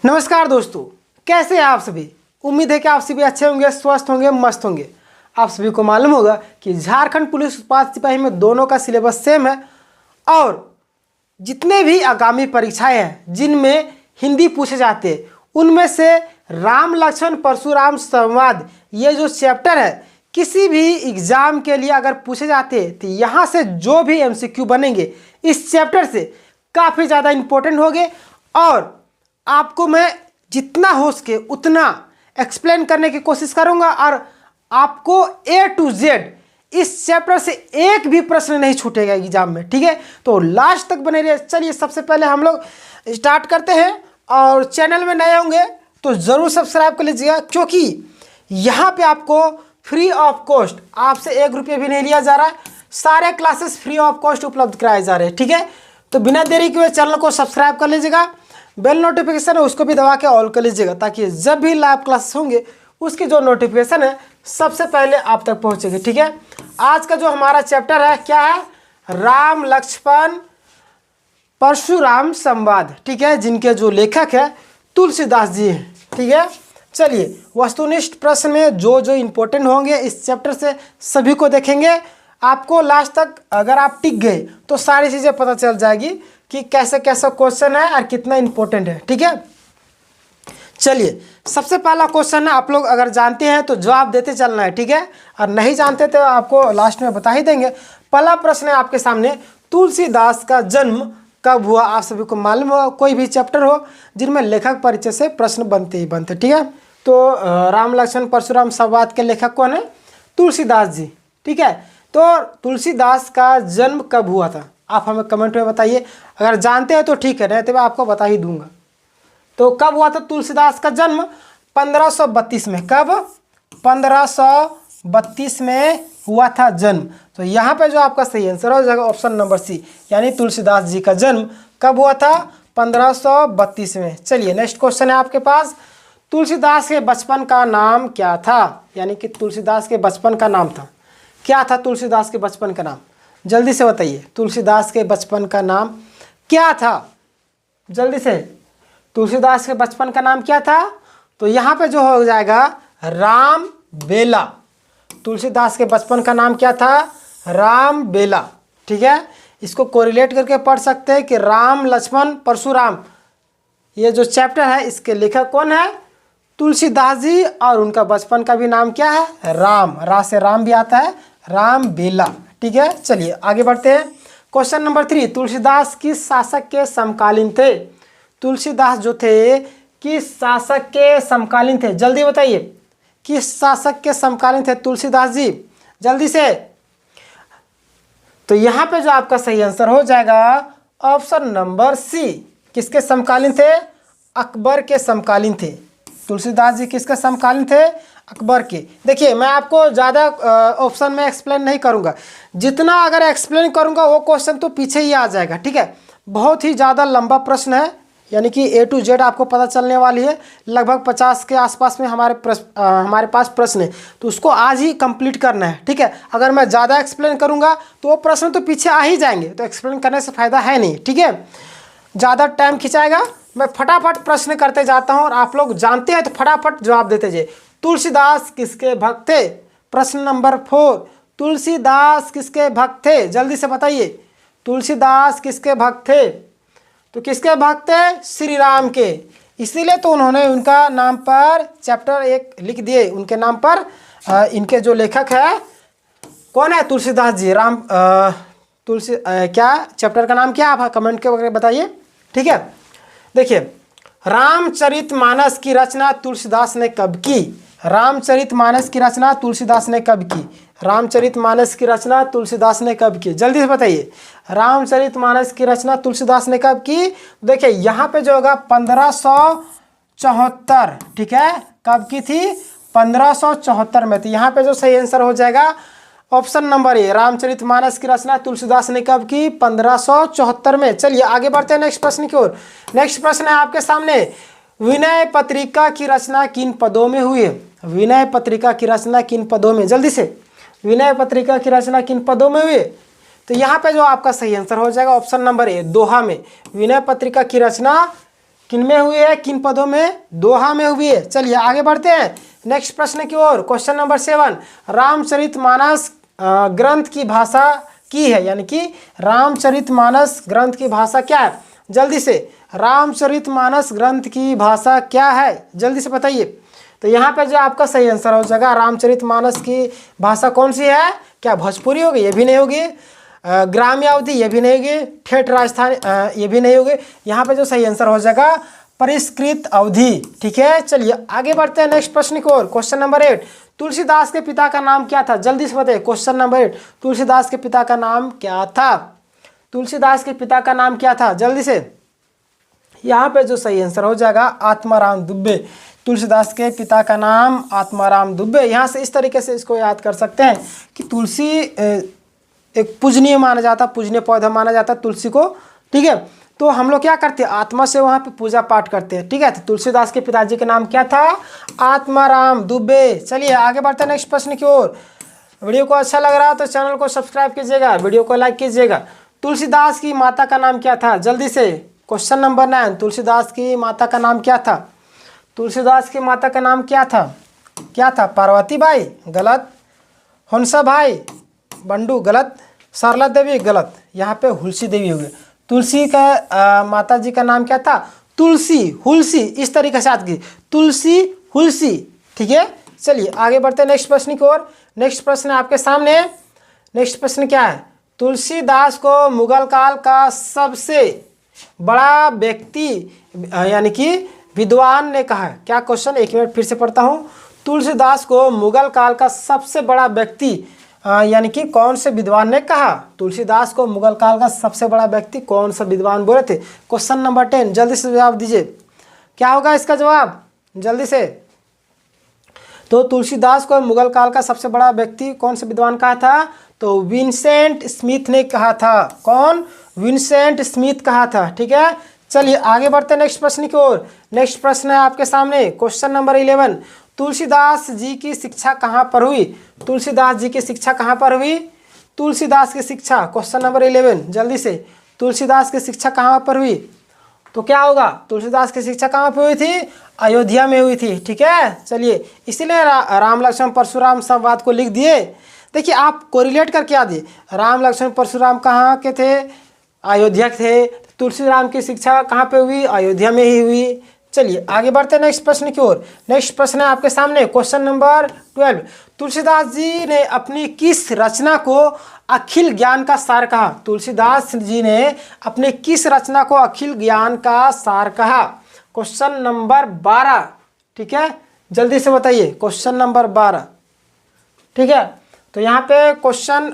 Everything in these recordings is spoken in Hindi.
नमस्कार दोस्तों, कैसे हैं आप सभी। उम्मीद है कि आप सभी अच्छे होंगे, स्वस्थ होंगे, मस्त होंगे। आप सभी को मालूम होगा कि झारखंड पुलिस उत्पाद सिपाही में दोनों का सिलेबस सेम है और जितने भी आगामी परीक्षाएं हैं जिनमें हिंदी पूछे जाते हैं उनमें से राम लक्ष्मण परशुराम संवाद ये जो चैप्टर है किसी भी एग्जाम के लिए अगर पूछे जाते हैं तो यहाँ से जो भी एमसीक्यू बनेंगे इस चैप्टर से काफ़ी ज़्यादा इम्पोर्टेंट होंगे और आपको मैं जितना हो सके उतना एक्सप्लेन करने की कोशिश करूंगा और आपको A to Z इस चैप्टर से एक भी प्रश्न नहीं छूटेगा एग्जाम में। ठीक है, तो लास्ट तक बने रहिए। चलिए सबसे पहले हम लोग स्टार्ट करते हैं और चैनल में नए होंगे तो ज़रूर सब्सक्राइब कर लीजिएगा क्योंकि यहाँ पे आपको फ्री ऑफ कॉस्ट आपसे 1 रुपये भी नहीं लिया जा रहा है। सारे क्लासेस फ्री ऑफ कॉस्ट उपलब्ध कराए जा रहे हैं। ठीक है, तो बिना देरी के चैनल को सब्सक्राइब कर लीजिएगा, बेल नोटिफिकेशन है उसको भी दबा के ऑल कर लीजिएगा ताकि जब भी लाइव क्लासेस होंगे उसकी जो नोटिफिकेशन है सबसे पहले आप तक पहुंचेगी। ठीक है, आज का जो हमारा चैप्टर है क्या है, राम लक्ष्मण परशुराम संवाद। ठीक है, जिनके जो लेखक है तुलसीदास जी हैं। ठीक है, चलिए वस्तुनिष्ठ प्रश्न में जो जो इम्पोर्टेंट होंगे इस चैप्टर से सभी को देखेंगे। आपको लास्ट तक अगर आप टिक गए तो सारी चीज़ें पता चल जाएगी कि कैसे कैसे क्वेश्चन है और कितना इम्पोर्टेंट है। ठीक है, चलिए सबसे पहला क्वेश्चन है, आप लोग अगर जानते हैं तो जवाब देते चलना है। ठीक है, और नहीं जानते तो आपको लास्ट में बता ही देंगे। पहला प्रश्न है आपके सामने, तुलसीदास का जन्म कब हुआ। आप सभी को मालूम हो कोई भी चैप्टर हो जिनमें लेखक परिचय से प्रश्न बनते ही बनते। ठीक है, तो राम लक्ष्मण परशुराम संवाद के लेखक कौन है, तुलसीदास जी। ठीक है, तो तुलसीदास का जन्म कब हुआ था आप हमें कमेंट में बताइए। अगर जानते हैं तो ठीक है, नहीं तो मैं आपको बता ही दूंगा। तो कब हुआ था तुलसीदास का जन्म, 1532 में। कब, 1532 में हुआ था जन्म। तो यहाँ पे जो आपका सही आंसर हो जाएगा ऑप्शन नंबर सी, यानी तुलसीदास जी का जन्म कब हुआ था, 1532 में। चलिए नेक्स्ट क्वेश्चन है आपके पास, तुलसीदास के बचपन का नाम क्या था, यानी कि तुलसीदास के बचपन का नाम था क्या था, तुलसीदास के बचपन का नाम जल्दी से बताइए। तुलसीदास के बचपन का नाम क्या था, जल्दी से। तुलसीदास के बचपन का नाम क्या था, तो यहाँ पे जो हो जाएगा राम बेला। तुलसीदास के बचपन का नाम क्या था, राम बेला। ठीक है, इसको कोरिलेट करके पढ़ सकते हैं कि राम लक्ष्मण परशुराम ये जो चैप्टर है इसके लेखक कौन है, तुलसीदास जी, और उनका बचपन का भी नाम क्या है, राम। रा से राम भी आता है, राम बेला। ठीक है, चलिए आगे बढ़ते हैं। क्वेश्चन नंबर 3, तुलसीदास किस शासक के समकालीन थे। तुलसीदास जो थे किस शासक के समकालीन थे, जल्दी बताइए। किस शासक के समकालीन थे तुलसीदास जी, जल्दी से। तो यहाँ पे जो आपका सही आंसर हो जाएगा ऑप्शन नंबर सी, किसके समकालीन थे, अकबर के समकालीन थे। तुलसीदास जी किसके समकालीन थे, अकबर के। देखिए मैं आपको ज़्यादा ऑप्शन में एक्सप्लेन नहीं करूँगा, जितना अगर एक्सप्लेन करूँगा वो क्वेश्चन तो पीछे ही आ जाएगा। ठीक है, बहुत ही ज़्यादा लंबा प्रश्न है, यानी कि A to Z आपको पता चलने वाली है। लगभग 50 के आसपास में हमारे पास प्रश्न है, तो उसको आज ही कंप्लीट करना है। ठीक है, अगर मैं ज़्यादा एक्सप्लेन करूँगा तो वो प्रश्न तो पीछे आ ही जाएंगे, तो एक्सप्लेन करने से फ़ायदा है नहीं। ठीक है, ज़्यादा टाइम खिंचाएगा। मैं फटाफट प्रश्न करते जाता हूँ और आप लोग जानते हैं तो फटाफट जवाब देते जाइए। तुलसीदास किसके भक्त थे, प्रश्न नंबर 4, तुलसीदास किसके भक्त थे, जल्दी से बताइए। तुलसीदास किसके भक्त थे, तो किसके भक्त थे, श्री राम के। इसीलिए तो उन्होंने उनका नाम पर चैप्टर 1 लिख दिए उनके नाम पर। इनके जो लेखक है कौन है, तुलसीदास जी। राम क्या चैप्टर का नाम क्या है आप कमेंट के बताइए। ठीक है, देखिए रामचरितमानस की रचना तुलसीदास ने कब की। रामचरितमानस की रचना तुलसीदास ने कब की, रामचरितमानस की रचना तुलसीदास ने कब की, जल्दी से बताइए। रामचरितमानस की रचना तुलसीदास ने कब की, देखिए यहाँ पे जो होगा 1574। ठीक है, कब की थी, 1574 में थी। यहाँ पे जो सही आंसर हो जाएगा ऑप्शन नंबर ए, रामचरितमानस की रचना तुलसीदास ने कब की, 1574 में। चलिए आगे बढ़ते हैं नेक्स्ट प्रश्न की ओर। नेक्स्ट प्रश्न है आपके सामने, विनय पत्रिका की रचना किन पदों में हुई है। विनय पत्रिका की रचना किन पदों में, जल्दी से। विनय पत्रिका की रचना किन पदों में हुई है, तो यहाँ पे जो आपका सही आंसर हो जाएगा ऑप्शन नंबर ए, दोहा में। विनय पत्रिका की रचना किन में हुई है, किन पदों में, दोहा में हुई है। चलिए आगे बढ़ते हैं नेक्स्ट प्रश्न की ओर। क्वेश्चन नंबर 7, रामचरितमानस ग्रंथ की भाषा की है, यानी कि रामचरितमानस ग्रंथ की भाषा क्या है, जल्दी से, रामचरितमानस ग्रंथ की भाषा क्या है, जल्दी से बताइए। तो यहाँ पे जो आपका सही आंसर हो जाएगा, रामचरितमानस की भाषा कौन सी है, क्या भोजपुरी होगी, ये भी नहीं होगी, ग्राम्य अवधि ये भी नहीं होगी, ठेठ राजस्थान ये भी नहीं होगी। यहाँ पे जो सही आंसर हो जाएगा परिष्कृत अवधि। ठीक है, चलिए आगे बढ़ते हैं नेक्स्ट प्रश्न की ओर। क्वेश्चन नंबर 8, तुलसीदास के पिता का नाम क्या था, जल्दी से बताइए। क्वेश्चन नंबर 8, तुलसीदास के पिता का नाम क्या था, तुलसीदास के पिता का नाम क्या था, जल्दी से। यहाँ पे जो सही आंसर हो जाएगा आत्माराम दुबे। तुलसीदास के पिता का नाम आत्माराम दुबे। यहाँ से इस तरीके से इसको याद कर सकते हैं कि तुलसी एक पूजनीय माना जाता, पूजनीय पौधा माना जाता तुलसी को। ठीक है, तो हम लोग क्या करते हैं, आत्मा से वहाँ पे पूजा पाठ करते हैं। ठीक है, तो तुलसीदास के पिताजी का नाम क्या था, आत्माराम दुबे। चलिए आगे बढ़ते हैं नेक्स्ट प्रश्न की ओर। वीडियो को अच्छा लग रहा है तो चैनल को सब्सक्राइब कीजिएगा, वीडियो को लाइक कीजिएगा। तुलसीदास की माता का नाम क्या था, जल्दी से। क्वेश्चन नंबर 9, तुलसीदास की माता का नाम क्या था, तुलसीदास की माता का नाम क्या था, क्या था, पार्वती बाई गलत, हंसा भाई बंडू गलत, सरला देवी गलत, यहाँ पे हुलसी देवी हो गई। तुलसी का माता जी का नाम क्या था, तुलसी हुलसी, इस तरीके से याद की, तुलसी हुलसी। ठीक है, चलिए आगे बढ़ते हैं नेक्स्ट प्रश्न की ओर। नेक्स्ट प्रश्न आपके सामने, नेक्स्ट प्रश्न क्या है, तुलसीदास को मुगल काल का सबसे बड़ा व्यक्ति यानी कि विद्वान ने कहा, क्या क्वेश्चन, एक मिनट फिर से पढ़ता हूँ। तुलसीदास को मुगल काल का सबसे बड़ा व्यक्ति यानी कि कौन से विद्वान ने कहा, तुलसीदास को मुगल काल का सबसे बड़ा व्यक्ति कौन सा विद्वान बोले थे। क्वेश्चन नंबर 10, जल्दी से जवाब दीजिए, क्या होगा इसका जवाब, जल्दी से। तो तुलसीदास को मुगल काल का सबसे बड़ा व्यक्ति कौन से विद्वान कहा था, तो विंसेंट स्मिथ ने कहा था। कौन, विंसेंट स्मिथ कहा था। ठीक है, चलिए आगे बढ़ते हैं नेक्स्ट प्रश्न की ओर। नेक्स्ट प्रश्न है आपके सामने क्वेश्चन नंबर 11, तुलसीदास जी की शिक्षा कहाँ पर हुई, तुलसीदास जी की शिक्षा कहाँ पर हुई, तुलसीदास की शिक्षा, क्वेश्चन नंबर 11 जल्दी से, तुलसीदास की शिक्षा कहाँ पर हुई, तो क्या होगा, तुलसीदास की शिक्षा कहाँ पर हुई थी, अयोध्या में हुई थी। ठीक है, चलिए इसीलिए राम लक्ष्मण परशुराम संवाद को लिख दिए। देखिए आप कोरिलेट करके याद दिए, राम लक्ष्मण परशुराम कहाँ के थे, अयोध्या के थे, तुलसीराम की शिक्षा कहाँ पे हुई, अयोध्या में ही हुई। चलिए आगे बढ़ते हैं नेक्स्ट प्रश्न की ओर। नेक्स्ट प्रश्न है आपके सामने क्वेश्चन नंबर 12, तुलसीदास जी ने अपनी किस रचना को अखिल ज्ञान का सार कहा, तुलसीदास जी ने अपने किस रचना को अखिल ज्ञान का सार कहा। क्वेश्चन नंबर 12, ठीक है, जल्दी से बताइए, क्वेश्चन नंबर 12। ठीक है, तो यहाँ पे क्वेश्चन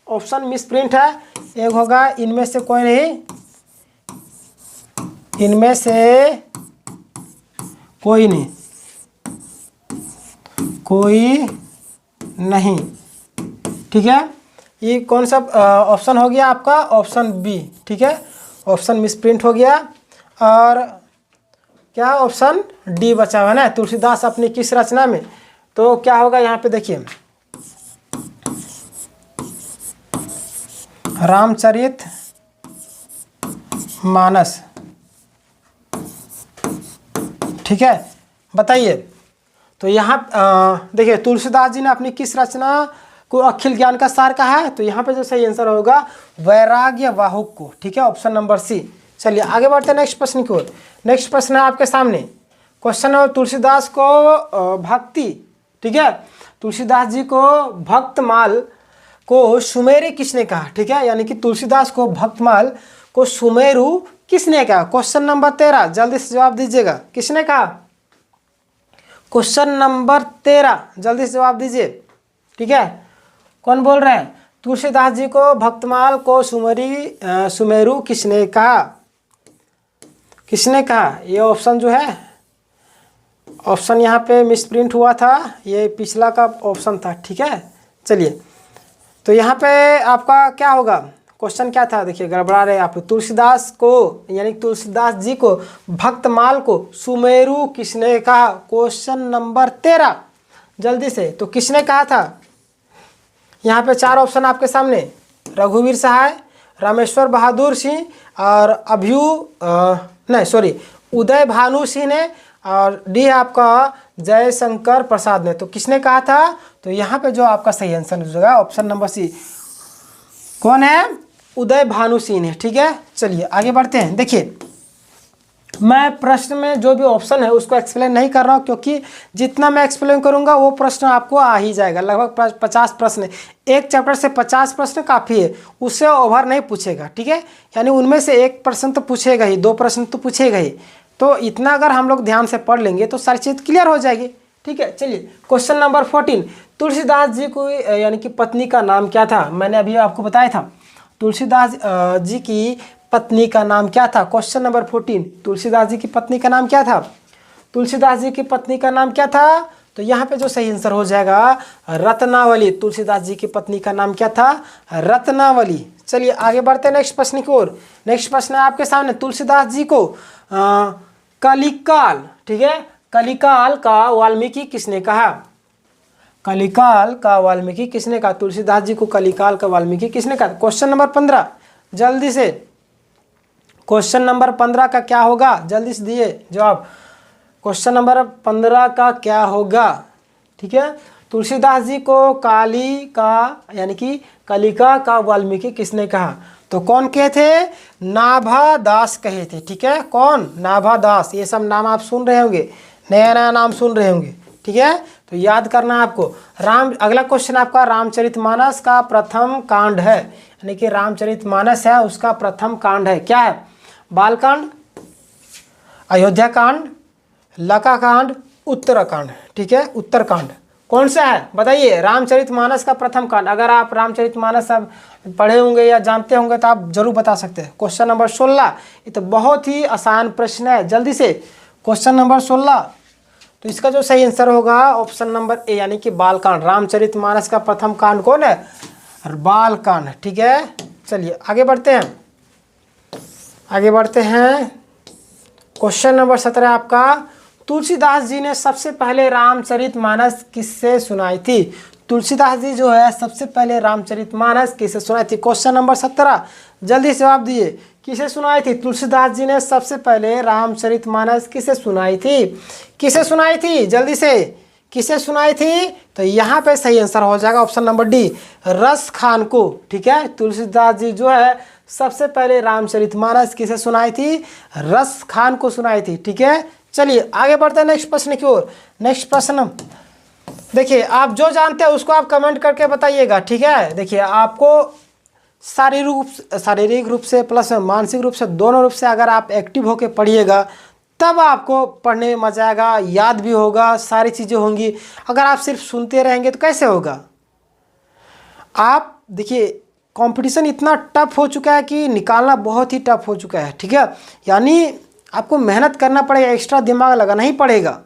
ऑप्शन मिसप्रिंट है, एक होगा इनमें से कोई नहीं, इनमें से कोई नहीं, कोई नहीं। ठीक है, ये कौन सा ऑप्शन हो गया आपका, ऑप्शन बी। ठीक है, ऑप्शन मिसप्रिंट हो गया, और क्या ऑप्शन डी बचा हुआ है ना, तुलसीदास अपनी किस रचना में, तो क्या होगा यहाँ पे देखिए, रामचरित मानस। ठीक है, बताइए, तो यहाँ देखिए तुलसीदास जी ने अपनी किस रचना को अखिल ज्ञान का सार कहा है, तो यहाँ पे जो सही आंसर होगा वैराग्य वाहुक को। ठीक है, ऑप्शन नंबर सी। चलिए आगे बढ़ते हैं नेक्स्ट प्रश्न की ओर। नेक्स्ट प्रश्न है आपके सामने क्वेश्चन है, तुलसीदास को भक्ति, ठीक है, तुलसीदास जी को भक्तमाल को सुमेरु किसने कहा। ठीक है, यानी कि तुलसीदास को भक्तमाल को सुमेरु किसने कहा। क्वेश्चन नंबर 13, जल्दी से जवाब दीजिएगा, किसने कहा, क्वेश्चन नंबर 13 जल्दी से जवाब दीजिए। ठीक है, कौन बोल रहे हैं, तुलसीदास जी को भक्तमाल को सुमेरु किसने कहा, किसने कहा। ये ऑप्शन जो है, ऑप्शन यहाँ पे मिसप्रिंट हुआ था, ये पिछला का ऑप्शन था। ठीक है, चलिए तो यहाँ पे आपका क्या होगा, क्वेश्चन क्या था, देखिए गड़बड़ा रहे आप, तुलसीदास को यानी तुलसीदास जी को भक्तमाल को सुमेरु किसने कहा। क्वेश्चन नंबर 13 जल्दी से, तो किसने कहा था। यहाँ पे 4 ऑप्शन आपके सामने, रघुवीर सहाय, रामेश्वर बहादुर सिंह और उदय भानु सिंह ने, और डी है आपका जयशंकर प्रसाद ने। तो किसने कहा था? तो यहाँ पे जो आपका सही आंसर हो जाएगा ऑप्शन नंबर सी। कौन है? उदय भानु सिंह ने। ठीक है, चलिए आगे बढ़ते हैं। देखिए, मैं प्रश्न में जो भी ऑप्शन है उसको एक्सप्लेन नहीं कर रहा हूँ, क्योंकि जितना मैं एक्सप्लेन करूँगा वो प्रश्न आपको आ ही जाएगा। लगभग 50 प्रश्न, एक चैप्टर से 50 प्रश्न काफ़ी है, उससे ओवर नहीं पूछेगा। ठीक है, यानी उनमें से 1 प्रश्न तो पूछेगा ही, 2 प्रश्न तो पूछेगा ही। तो इतना अगर हम लोग ध्यान से पढ़ लेंगे तो सारी चीज़ क्लियर हो जाएगी। ठीक है, चलिए क्वेश्चन नंबर 14, तुलसीदास जी को यानी कि पत्नी का नाम क्या था? मैंने अभी आपको बताया था तुलसीदास जी की पत्नी का नाम क्या था। क्वेश्चन नंबर 14, तुलसीदास जी की पत्नी का नाम क्या था? तुलसीदास जी की पत्नी का नाम क्या था? तो यहाँ पे जो सही आंसर हो जाएगा रत्नावली। तुलसीदास जी की पत्नी का नाम क्या था? रत्नावली। चलिए आगे बढ़ते हैं नेक्स्ट प्रश्न की ओर। नेक्स्ट प्रश्न है आपके सामने, तुलसीदास जी को कलिकाल, ठीक है, कलिकाल का वाल्मीकि किसने कहा? कलिकाल का वाल्मीकि किसने कहा? तुलसीदास जी को कलिकाल का वाल्मीकि किसने कहा? क्वेश्चन नंबर 15, जल्दी से क्वेश्चन नंबर 15 का क्या होगा? जल्दी से दिए जवाब। क्वेश्चन नंबर 15 का क्या होगा? ठीक है, तुलसीदास जी को काली का यानी कि कलिका का वाल्मीकि किसने कहा? तो कौन कहे थे? नाभा दास कहे थे। ठीक है, कौन? नाभा दास। ये सब नाम आप सुन रहे होंगे, नया नया नाम सुन रहे होंगे। ठीक है, तो याद करना आपको। अगला क्वेश्चन आपका रामचरितमानस का प्रथम कांड है, यानी कि रामचरितमानस है उसका प्रथम कांड है, क्या है? बालकांड, अयोध्या कांड, लका कांड, उत्तराकांड। ठीक है, उत्तरकांड कौन सा है बताइए? रामचरितमानस का प्रथम कांड। अगर आप रामचरितमानस सब पढ़े होंगे या जानते होंगे तो आप जरूर बता सकते हैं। क्वेश्चन नंबर 16, ये तो बहुत ही आसान प्रश्न है, जल्दी से क्वेश्चन नंबर 16। तो इसका जो सही आंसर होगा ऑप्शन नंबर ए, यानी कि बालकांड। रामचरितमानस का प्रथम कांड कौन है? बालकांड। ठीक है, चलिए आगे बढ़ते हैं। आगे बढ़ते हैं, क्वेश्चन नंबर 17 आपका, तुलसीदास जी ने सबसे पहले रामचरितमानस किससे सुनाई थी? तुलसीदास जी जो है सबसे पहले रामचरितमानस किससे सुनाई थी? क्वेश्चन नंबर 17, जल्दी से जवाब दिए। किसे सुनाई थी? तुलसीदास जी ने सबसे पहले रामचरितमानस किसे सुनाई थी? किसे सुनाई थी? जल्दी से किसे सुनाई थी? तो यहाँ पे सही आंसर हो जाएगा ऑप्शन नंबर डी, रस खान को। ठीक है, तुलसीदास जी जो है सबसे पहले रामचरितमानस किसे सुनाई थी? रस खान को सुनाई थी। ठीक है, चलिए आगे बढ़ते हैं नेक्स्ट प्रश्न की ओर। नेक्स्ट प्रश्न देखिए, आप जो जानते हैं उसको आप कमेंट करके बताइएगा। ठीक है, देखिए आपको शारीरिक रूप से प्लस मानसिक रूप से, दोनों रूप से अगर आप एक्टिव होकर पढ़िएगा तब आपको पढ़ने में मजा आएगा, याद भी होगा, सारी चीज़ें होंगी। अगर आप सिर्फ सुनते रहेंगे तो कैसे होगा? आप देखिए, कंपटीशन इतना टफ हो चुका है कि निकालना बहुत ही टफ हो चुका है। ठीक है, यानी आपको मेहनत करना पड़ेगा, एक्स्ट्रा दिमाग लगाना ही पड़ेगा।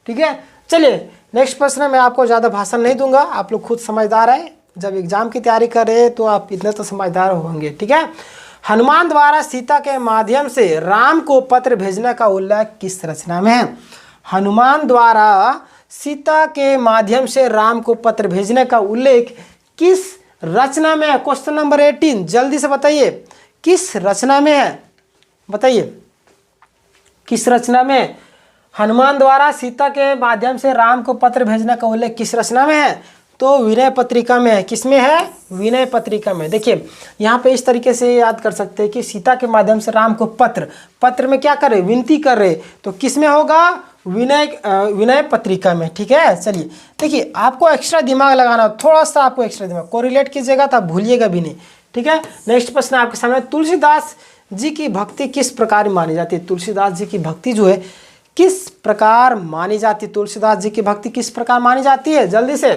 ठीक है, चलिए नेक्स्ट प्रश्न में आपको ज़्यादा भाषण नहीं दूंगा, आप लोग खुद समझदार है, जब एग्जाम की तैयारी कर रहे हैं तो आप इतने तो समझदार होंगे। ठीक है, हनुमान द्वारा सीता के माध्यम से राम को पत्र भेजने का उल्लेख किस रचना में है? हनुमान द्वारा सीता के माध्यम से राम को पत्र भेजने का उल्लेख किस रचना में है? क्वेश्चन नंबर 18, जल्दी से बताइए किस रचना में है? बताइए किस रचना में हनुमान द्वारा सीता के माध्यम से राम को पत्र भेजने का उल्लेख किस रचना में है? तो विनय पत्रिका में है। किस में है? विनय पत्रिका में। देखिए यहाँ पे इस तरीके से याद कर सकते हैं कि सीता के माध्यम से राम को पत्र में क्या कर रहे? विनती कर रहे। तो किस में होगा? विनय पत्रिका में। ठीक है, चलिए देखिए आपको एक्स्ट्रा दिमाग लगाना, थोड़ा सा आपको एक्स्ट्रा दिमाग कोरिलेट कीजिएगा तो आप भूलिएगा भी नहीं। ठीक है, नेक्स्ट प्रश्न आपके सामने, तुलसीदास जी की भक्ति किस प्रकार मानी जाती है? तुलसीदास जी की भक्ति जो है किस प्रकार मानी जाती है? तुलसीदास जी की भक्ति किस प्रकार मानी जाती है? जल्दी से,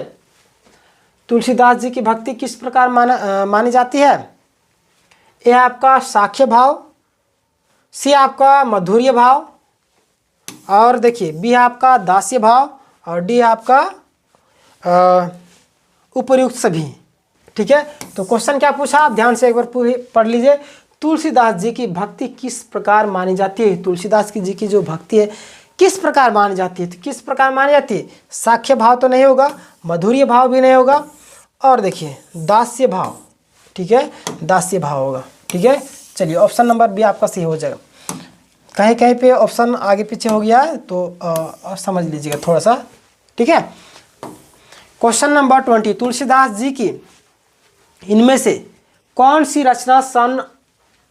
तुलसीदास जी की भक्ति किस प्रकार मानी जाती है? ए आपका साख्य भाव, सी आपका मधुर्य भाव, और देखिए बी आपका दास्य भाव, और डी आपका उपर्युक्त सभी। ठीक है, तो क्वेश्चन क्या पूछा आप ध्यान से एक बार पढ़ लीजिए। तुलसीदास जी की भक्ति किस प्रकार मानी जाती है? तुलसीदास जी की जो भक्ति है किस प्रकार मानी जाती है? तो किस प्रकार मानी जाती है? साख्य भाव तो नहीं होगा, मधुर्य भाव भी नहीं होगा, और देखिए दास्य भाव। ठीक है, दास्य भाव होगा। ठीक है, चलिए ऑप्शन नंबर बी आपका सही हो जाएगा। कहीं कहीं पे ऑप्शन आगे पीछे हो गया है तो समझ लीजिएगा थोड़ा सा, ठीक है। क्वेश्चन नंबर 20, तुलसीदास जी की इनमें से कौन सी रचना सन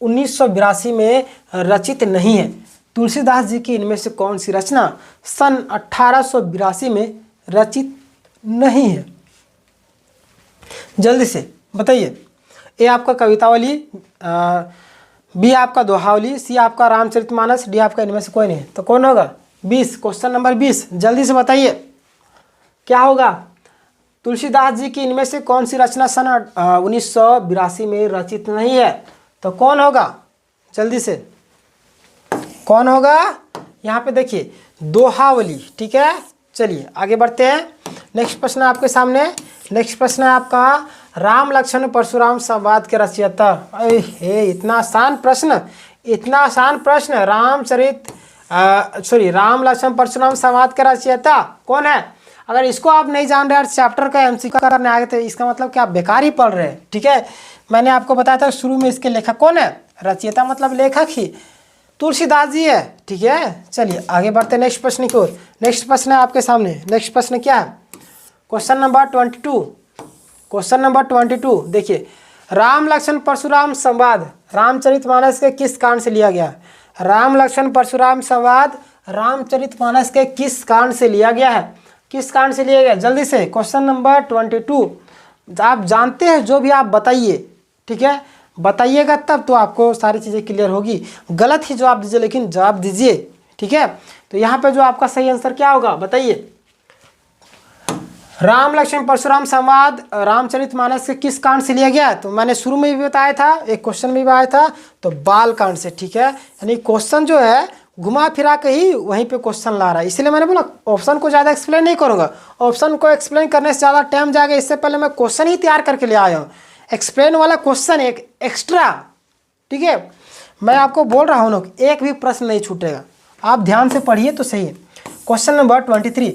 1982 में रचित नहीं है? तुलसीदास जी की इनमें से कौन सी रचना सन 1882 में रचित नहीं है? जल्दी से बताइए। ए आपका कवितावली, बी आपका दोहावली, सी आपका रामचरितमानस, डी आपका इनमें से कोई नहीं। तो कौन होगा? 20, क्वेश्चन नंबर 20, जल्दी से बताइए क्या होगा। तुलसीदास जी की इनमें से कौन सी रचना सन 1982 में रचित नहीं है? तो कौन होगा? जल्दी से कौन होगा? यहाँ पे देखिए दोहावली, ठीक है। चलिए आगे बढ़ते हैं। नेक्स्ट प्रश्न आपके सामने। नेक्स्ट प्रश्न है आपका, राम लक्ष्मण परशुराम संवाद के रचयिता। हे इतना आसान प्रश्न, इतना आसान प्रश्न। राम लक्ष्मण परशुराम संवाद के रचयिता कौन है? अगर इसको आप नहीं जान रहे हैं, चैप्टर का एमसीक्यू करने आए थे, इसका मतलब कि आप बेकार ही पढ़ रहे हैं, ठीक है। मैंने आपको बताया था शुरू में, इसके लेखक कौन है? रचयिता मतलब लेखक ही तुलसीदास जी है, ठीक है। चलिए आगे बढ़ते हैं नेक्स्ट प्रश्न की ओर। नेक्स्ट प्रश्न है आपके सामने। नेक्स्ट प्रश्न क्या है? Question number 22। क्वेश्चन नंबर 22 देखिए, राम लक्ष्मण परशुराम संवाद रामचरितमानस के किस कांड से लिया गया? राम लक्ष्मण परशुराम संवाद रामचरितमानस के किस कांड से लिया गया है? किस कांड से लिया गया? जल्दी से क्वेश्चन नंबर 22 आप जानते हैं जो भी आप बताइए, ठीक है। बताइएगा तब तो आपको सारी चीज़ें क्लियर होगी। गलत ही जवाब दीजिए लेकिन जवाब दीजिए, ठीक है। तो यहाँ पे जो आपका सही आंसर क्या होगा बताइए। राम लक्ष्मण परशुराम संवाद रामचरितमानस के किस कांड से लिया गया? तो मैंने शुरू में भी बताया था, एक क्वेश्चन भी आया था, तो बाल कांड से, ठीक है। यानी क्वेश्चन जो है घुमा फिरा के ही वहीं पे क्वेश्चन ला रहा है, इसलिए मैंने बोला ऑप्शन को ज़्यादा एक्सप्लेन नहीं करूँगा। ऑप्शन को एक्सप्लेन करने से ज़्यादा टाइम जाएगा, इससे पहले मैं क्वेश्चन ही तैयार करके ले आया हूँ। एक्सप्लेन वाला क्वेश्चन एक एक्स्ट्रा, ठीक है। मैं आपको बोल रहा हूँ ना, एक भी प्रश्न नहीं छूटेगा, आप ध्यान से पढ़िए तो सही है। क्वेश्चन नंबर 23,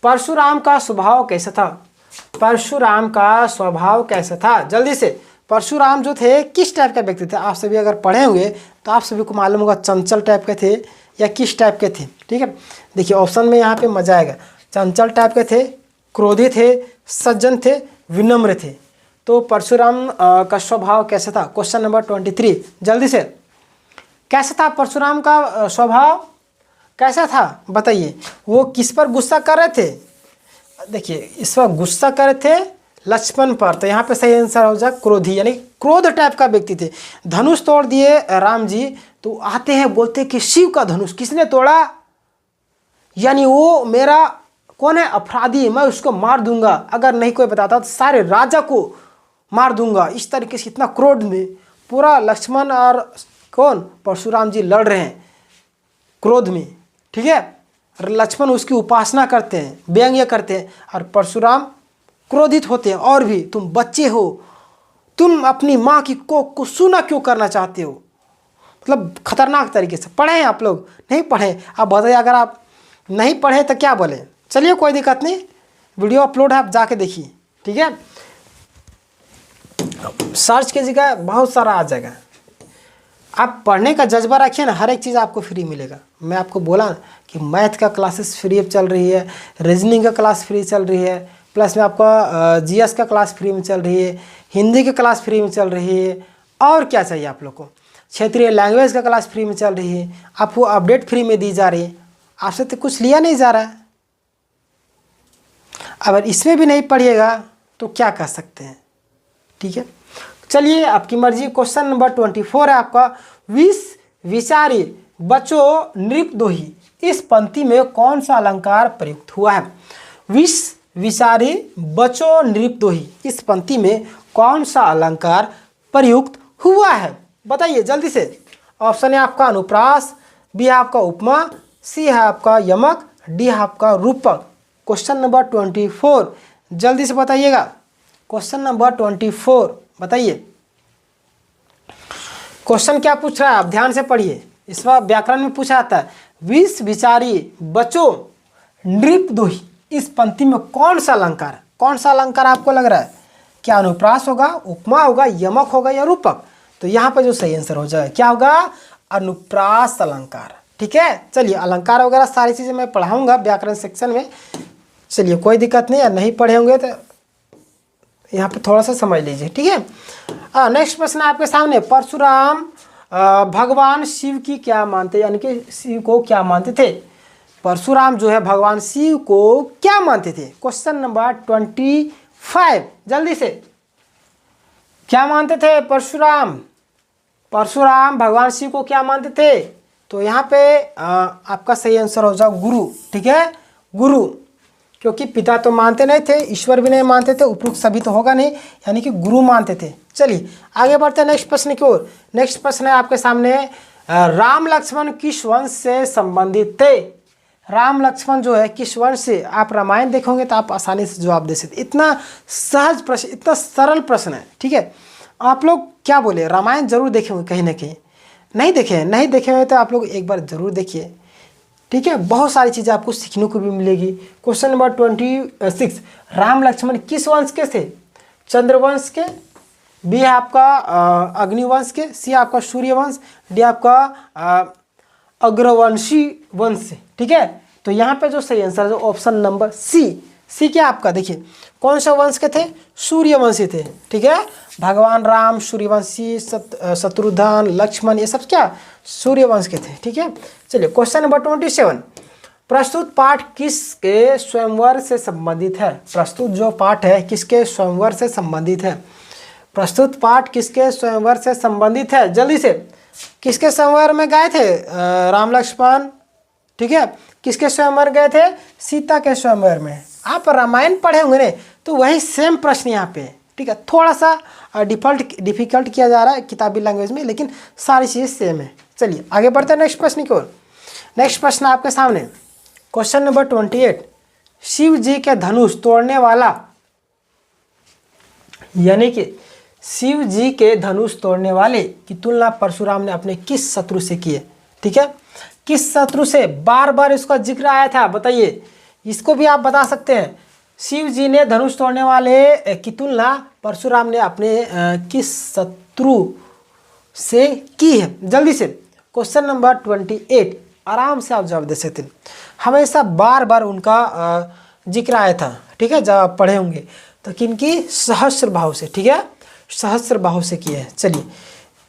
परशुराम का स्वभाव कैसा था? परशुराम का स्वभाव कैसा था? जल्दी से। परशुराम जो थे किस टाइप के व्यक्ति थे? आप सभी अगर पढ़े होंगे तो आप सभी को मालूम होगा चंचल टाइप के थे या किस टाइप के थे, ठीक है। देखिए ऑप्शन में यहाँ पे मजा आएगा। चंचल टाइप के थे, क्रोधी थे, सज्जन थे, विनम्र थे। तो परशुराम का स्वभाव कैसा था? क्वेश्चन नंबर 23 जल्दी से। कैसा था परशुराम का स्वभाव? कैसा था बताइए। वो किस पर गुस्सा कर रहे थे? देखिए इस पर गुस्सा कर रहे थे लक्ष्मण पर, तो यहाँ पे सही आंसर हो जाए क्रोधी, यानी क्रोध टाइप का व्यक्ति थे। धनुष तोड़ दिए राम जी, तो आते हैं बोलते कि शिव का धनुष किसने तोड़ा? यानी वो मेरा कौन है? अपराधी, मैं उसको मार दूंगा, अगर नहीं कोई बताता तो सारे राजा को मार दूंगा। इस तरीके से इतना क्रोध में पूरा लक्ष्मण और कौन? परशुराम जी लड़ रहे हैं क्रोध में, ठीक है। लक्ष्मण उसकी उपासना करते हैं, व्यंग्य करते हैं, और परशुराम क्रोधित होते हैं। और भी तुम बच्चे हो, तुम अपनी माँ की कोख को सूना क्यों करना चाहते हो? मतलब खतरनाक तरीके से। पढ़े हैं आप लोग? नहीं पढ़े? आप बताइए, अगर आप नहीं पढ़े तो क्या बोले। चलिए कोई दिक्कत नहीं, वीडियो अपलोड है, आप जाके देखिए, ठीक है। सर्च कीजिएगा, बहुत सारा आ जाएगा। आप पढ़ने का जज्बा रखिए ना, हर एक चीज़ आपको फ्री मिलेगा। मैं आपको बोला ना कि मैथ का क्लासेस फ्री चल रही है, रीजनिंग का क्लास फ्री चल रही है, प्लस में आपका जीएस का क्लास फ्री में चल रही है, हिंदी की क्लास फ्री में चल रही है, और क्या चाहिए आप लोग को। क्षेत्रीय लैंग्वेज का क्लास फ्री में चल रही है, आपको अपडेट फ्री में दी जा रही है, आपसे तो कुछ लिया नहीं जा रहा है। अगर इसमें भी नहीं पढ़िएगा तो क्या कर सकते हैं, ठीक है। चलिए आपकी मर्जी। क्वेश्चन नंबर 24 है आपका, विष विचारी बचो नृप दोही, इस पंक्ति में कौन सा अलंकार प्रयुक्त हुआ है? विष विचारी बचो नृप दोही, इस पंक्ति में कौन सा अलंकार प्रयुक्त हुआ है? बताइए जल्दी से। ऑप्शन है आपका अनुप्रास, बी है आपका उपमा, सी है आपका यमक, डी है आपका रूपक। क्वेश्चन नंबर 24 जल्दी से बताइएगा। क्वेश्चन नंबर 24 बताइए। क्वेश्चन क्या पूछ रहा है, आप ध्यान से पढ़िए। इस बार व्याकरण में पूछा जाता है, विष विचारी बचो नृप दोही, इस पंक्ति में कौन सा अलंकार है? कौन सा अलंकार आपको लग रहा है? क्या अनुप्रास होगा, उपमा होगा, यमक होगा या रूपक? तो यहाँ पर जो सही आंसर हो जाए क्या होगा? अनुप्रास अलंकार, ठीक है। चलिए अलंकार वगैरह सारी चीज़ें मैं पढ़ाऊँगा व्याकरण सेक्शन में, चलिए कोई दिक्कत नहीं है, नहीं पढ़े होंगे तो यहाँ पे थोड़ा सा समझ लीजिए, ठीक है। नेक्स्ट प्रश्न आपके सामने, परशुराम भगवान शिव की क्या मानते, यानी कि शिव को क्या मानते थे। परशुराम जो है भगवान शिव को क्या मानते थे। क्वेश्चन नंबर 25, जल्दी से, क्या मानते थे परशुराम। परशुराम भगवान शिव को क्या मानते थे, तो यहाँ पे आपका सही आंसर हो जाए गुरु, ठीक है, गुरु, क्योंकि पिता तो मानते नहीं थे, ईश्वर भी नहीं मानते थे, उपरोक्त सभी तो होगा नहीं, यानी कि गुरु मानते थे। चलिए आगे बढ़ते हैं नेक्स्ट प्रश्न की ओर। नेक्स्ट प्रश्न है आपके सामने, राम लक्ष्मण किस वंश से संबंधित थे। राम लक्ष्मण जो है किस वंश से, आप रामायण देखोगे तो आप आसानी से जवाब दे सकते। इतना सहज प्रश्न, इतना सरल प्रश्न है, ठीक है। आप लोग क्या बोले, रामायण जरूर देखे होंगे कहीं ना कहीं, नहीं देखे हुए तो आप लोग एक बार जरूर देखिए, ठीक है। बहुत सारी चीज़ें आपको सीखने को भी मिलेगी। क्वेश्चन नंबर 26, राम लक्ष्मण किस वंश के थे। चंद्रवंश के, बी है आपका अग्निवंश के, सी आपका सूर्यवंश, डी आपका अग्रवंशी वंश से, ठीक है। तो यहाँ पे जो सही आंसर है ऑप्शन नंबर सी क्या आपका, देखिए कौन सा वंश के थे, सूर्यवंशी थे, ठीक है। भगवान राम सूर्यवंशी, शत्रुघ्न लक्ष्मण ये सब क्या सूर्यवंश के थे, ठीक है। चलिए क्वेश्चन नंबर 27, प्रस्तुत पाठ किसके स्वयंवर से संबंधित है। प्रस्तुत जो पाठ है किसके स्वयंवर से संबंधित है। प्रस्तुत पाठ किसके स्वयंवर से संबंधित है, जल्दी से, किसके स्वयंवर में गए थे राम लक्ष्मण, ठीक है। किसके स्वयंवर गए थे, सीता के स्वयंवर में। आप रामायण पढ़े होंगे ना, तो वही सेम प्रश्न यहाँ पे, ठीक है। थोड़ा सा डिफिकल्ट किया जा रहा है किताबी लैंग्वेज में, लेकिन सारी चीज़ें सेम है। चलिए आगे बढ़ते हैं नेक्स्ट प्रश्न की ओर। नेक्स्ट प्रश्न आपके सामने, क्वेश्चन नंबर 28, शिव जी के धनुष तोड़ने वाला, यानी कि शिव जी के धनुष तोड़ने वाले की तुलना परशुराम ने अपने किस शत्रु से की है, ठीक है। किस शत्रु से, बार बार इसका जिक्र आया था, बताइए, इसको भी आप बता सकते हैं। शिव जी ने धनुष तोड़ने वाले की तुलना परशुराम ने अपने किस शत्रु से की है, जल्दी से। क्वेश्चन नंबर 28, आराम से आप जवाब दे सकते हैं। हमेशा बार बार उनका जिक्र आया था, ठीक है, जब आप पढ़े होंगे तो किनकी, सहस्र बाहु से, ठीक है, सहस्र बाहु से किया है। चलिए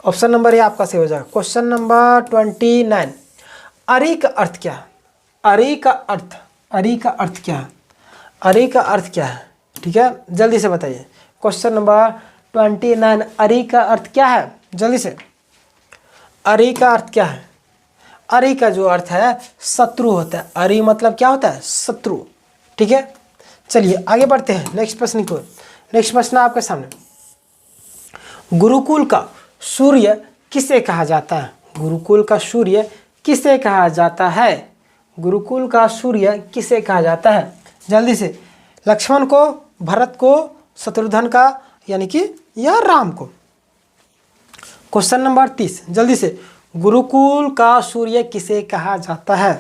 ऑप्शन नंबर ये आपका सही हो जाएगा। क्वेश्चन नंबर 29, अरि का अर्थ क्या है। अरि का अर्थ क्या है, अरि का अर्थ क्या है, ठीक है, जल्दी से बताइए। क्वेश्चन नंबर 29, अरि का अर्थ क्या है, जल्दी से। अरि का अर्थ क्या है। अरि का जो अर्थ है शत्रु होता है। अरि मतलब क्या होता है, शत्रु, ठीक है। चलिए आगे बढ़ते हैं नेक्स्ट प्रश्न को। नेक्स्ट प्रश्न आपके सामने, गुरुकुल का सूर्य किसे कहा जाता है। गुरुकुल का सूर्य किसे कहा जाता है। गुरुकुल का सूर्य किसे कहा जाता है, जल्दी से। लक्ष्मण को, भरत को, शत्रुघ्न का, यानी कि या राम को। क्वेश्चन नंबर 30, जल्दी से, गुरुकुल का सूर्य किसे कहा जाता है।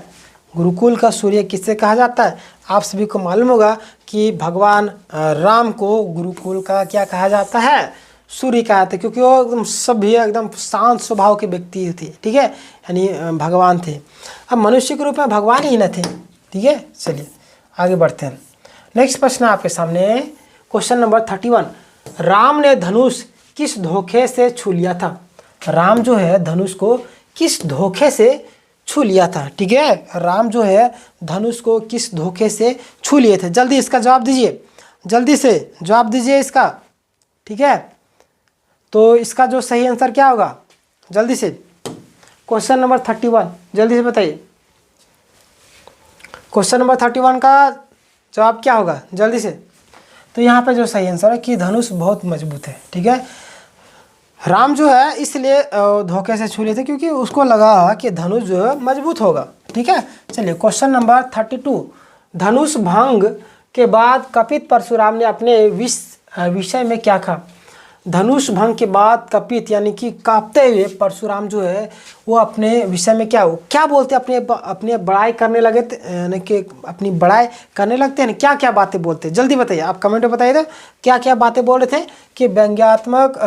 गुरुकुल का सूर्य किसे कहा जाता है। आप सभी को मालूम होगा कि भगवान राम को गुरुकुल का क्या कहा जाता है, सूर्य कहा जाता है, क्योंकि वो एकदम सभ्य एकदम शांत स्वभाव के व्यक्ति थे, ठीक है, यानी भगवान थे। अब मनुष्य के रूप में भगवान ही न थे, ठीक है। चलिए आगे बढ़ते हैं। नेक्स्ट प्रश्न आपके सामने, क्वेश्चन नंबर 31, राम ने धनुष किस धोखे से छू लिया था। राम जो है धनुष को किस धोखे से छू लिया था, ठीक है। राम जो है धनुष को किस धोखे से छू लिए थे, जल्दी इसका जवाब दीजिए, जल्दी से जवाब दीजिए इसका, ठीक है। तो इसका जो सही आंसर क्या होगा, जल्दी से। क्वेश्चन नंबर 31, जल्दी से बताइए। क्वेश्चन नंबर 31 का जवाब क्या होगा, जल्दी से। तो यहाँ पे जो सही आंसर है कि धनुष बहुत मजबूत है, ठीक है। राम जो है इसलिए धोखे से छू लिए थे क्योंकि उसको लगा कि धनुष जो है मजबूत होगा, ठीक है। चलिए क्वेश्चन नंबर 32, धनुष भंग के बाद कपित परशुराम ने अपने विषय में क्या कहा। धनुष भंग के बाद कपित यानी कि कांपते हुए परशुराम जो है वो अपने विषय में क्या बोलते, अपने बड़ाई करने लगे थे, यानी कि अपनी बड़ाई करने लगते हैं। क्या क्या बातें बोलते हैं, जल्दी बताइए, आप कमेंट में बताइए तो क्या क्या बातें बोल रहे थे कि व्यंग्यात्मक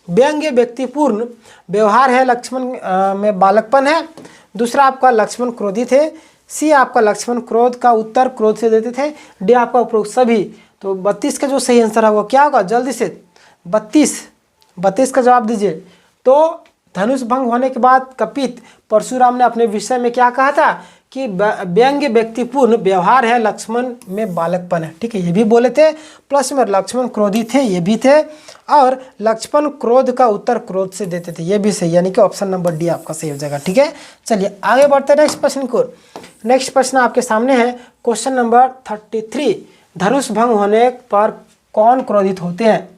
व्यंग्य व्यक्तिपूर्ण व्यवहार है, लक्ष्मण में बालकपन है। दूसरा आपका लक्ष्मण क्रोधित है। सी आपका लक्ष्मण क्रोध का उत्तर क्रोध से देते थे। डी आपका उपरोक्त सभी। तो 32 का जो सही आंसर है वो क्या होगा, जल्दी से 32 का जवाब दीजिए। तो धनुष भंग होने के बाद कपित परशुराम ने अपने विषय में क्या कहा था कि व्यंग्य व्यक्तिपूर्ण व्यवहार है, लक्ष्मण में बालकपन है। ठीक है, ये भी बोले थे। प्लस में लक्ष्मण क्रोधी थे, ये भी थे। और लक्ष्मण क्रोध का उत्तर क्रोध से देते थे, ये भी सही, यानी कि ऑप्शन नंबर डी आपका सही हो जाएगा। ठीक है, चलिए आगे बढ़ते हैं नेक्स्ट प्रश्न को। नेक्स्ट प्रश्न आपके सामने है क्वेश्चन नंबर 33। धनुष भंग होने पर कौन क्रोधित होते हैं?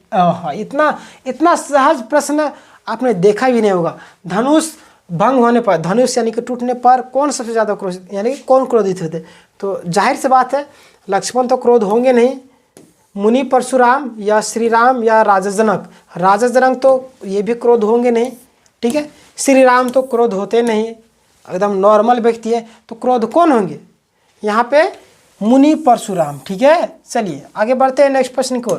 इतना सहज प्रश्न आपने देखा भी नहीं होगा। धनुष भंग होने पर, धनुष यानी कि टूटने पर कौन सबसे ज़्यादा क्रोधित, यानी कि कौन क्रोधित होते? तो जाहिर सी बात है, लक्ष्मण तो क्रोध होंगे नहीं। मुनि परशुराम या श्री राम या राजा जनक, राजा जनक तो ये भी क्रोध होंगे नहीं। ठीक है, श्री राम तो क्रोध होते नहीं, एकदम नॉर्मल व्यक्ति है। तो क्रोध कौन होंगे यहाँ पे? मुनि परशुराम। ठीक है, चलिए आगे बढ़ते हैं नेक्स्ट प्रश्न को।